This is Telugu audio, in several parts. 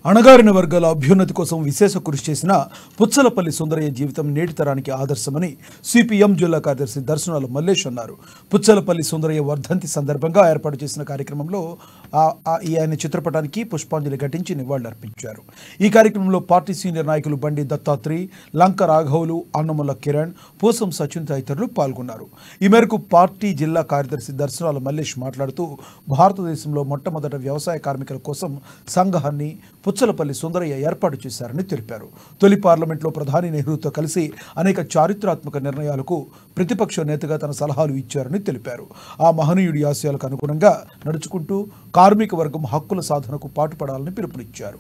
అణగారిన వర్గాల అభ్యున్నతి కోసం విశేష కృషి చేసిన పుచ్చలపల్లి సుందరయ్య జీవితం నేటి తరానికి ఆదర్శమని సిపిఎం జిల్లా కార్యదర్శి దర్శనాల మల్లేష్ అన్నారు. పుచ్చలపల్లి సుందరయ్య వర్ధంతి సందర్భంగా ఏర్పాటు చేసిన కార్యక్రమంలో ఆయన చిత్రపటానికి పుష్పాంజలి ఘటించి నివాళులర్పించారు. ఈ కార్యక్రమంలో పార్టీ సీనియర్ నాయకులు బండి దత్తాత్రి, లంక రాఘవులు, అన్నముల కిరణ్, పూసం సచిన్ తదితరులు పాల్గొన్నారు. ఈ మేరకు పార్టీ జిల్లా కార్యదర్శి దర్శనాల మల్లేష్ మాట్లాడుతూ భారతదేశంలో మొట్టమొదట వ్యవసాయ కార్మికుల కోసం సంఘాన్ని పుచ్చలపల్లి సుందరయ్య ఏర్పాటు చేశారని తెలిపారు. తొలి పార్లమెంట్లో ప్రధాని నెహ్రూతో కలిసి అనేక చారిత్రాత్మక నిర్ణయాలకు ప్రతిపక్ష నేతగా తన సలహాలు ఇచ్చారని తెలిపారు. ఆ మహనీయుడి ఆశయాలకు అనుగుణంగా నడుచుకుంటూ కార్మిక వర్గం హక్కుల సాధనకు పాటుపడాలని పిలుపునిచ్చారు.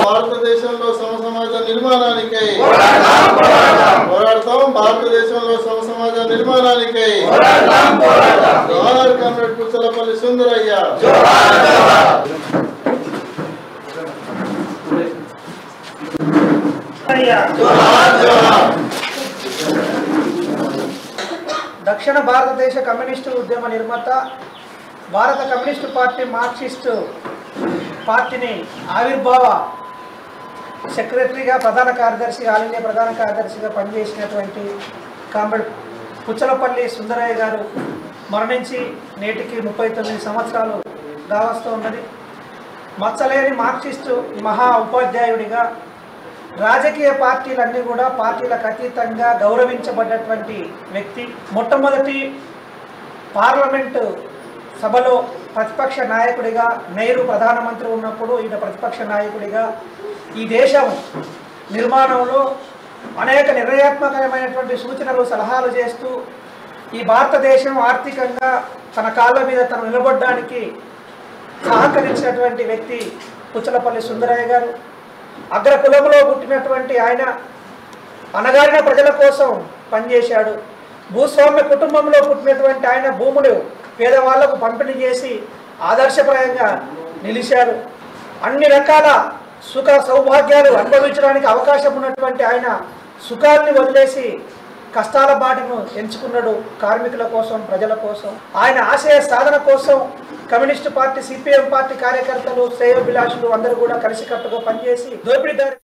భారతదేశంలో సమసమాజ నిర్మాణానికై పోరాడతాం. భారతదేశంలో సమసమాజ నిర్మాణానికై జోహార్ కామ్రేడ్ పుచ్చలపల్లి సుందరయ్య. దక్షిణ భారతదేశ కమ్యూనిస్టు ఉద్యమ నిర్మాత, భారత కమ్యూనిస్టు పార్టీ మార్క్సిస్టు పార్టీని ఆవిర్భావ సెక్రటరీగా, ప్రధాన కార్యదర్శి, ఆల్ ఇండియా ప్రధాన కార్యదర్శిగా పనిచేసినటువంటి కామ్రేడ్ పుచ్చలపల్లి సుందరయ్య గారు మరణించి నేటికి 39 సంవత్సరాలు కావస్తూ ఉన్నది. మచ్చలేని మార్క్సిస్టు మహా ఉపాధ్యాయుడిగా రాజకీయ పార్టీలన్నీ కూడా పార్టీలకు అతీతంగా గౌరవించబడ్డటువంటి వ్యక్తి. మొట్టమొదటి పార్లమెంటు సభలో ప్రతిపక్ష నాయకుడిగా, నెహ్రూ ప్రధానమంత్రి ఉన్నప్పుడు ఈయన ప్రతిపక్ష నాయకుడిగా ఈ దేశం నిర్మాణంలో అనేక నిర్ణయాత్మకమైనటువంటి సూచనలు, సలహాలు చేస్తూ ఈ భారతదేశం ఆర్థికంగా తన కాళ్ళ మీద తను నిలబడడానికి సహకరించినటువంటి వ్యక్తి పుచ్చలపల్లి సుందరయ్య గారు. అగ్రకులంలో పుట్టినటువంటి ఆయన అణగారిన ప్రజల కోసం పనిచేశాడు. భూస్వామ్య కుటుంబంలో పుట్టినటువంటి ఆయన భూములు పేదవాళ్లకు పంపిణీ చేసి ఆదర్శప్రాయంగా నిలిచారు. అన్ని రకాల సుఖ సౌభాగ్యాలు అనుభవించడానికి అవకాశం ఉన్నటువంటి ఆయన సుఖాన్ని వదిలేసి కష్టాల బాటను ఎంచుకున్నాడు. కార్మికుల కోసం, ప్రజల కోసం, ఆయన ఆశయ సాధన కోసం కమ్యూనిస్టు పార్టీ, సిపిఎం పార్టీ కార్యకర్తలు, శ్రేయోభిలాషులు అందరూ కూడా కలిసికట్టుగా పనిచేసి దోపిడీదారి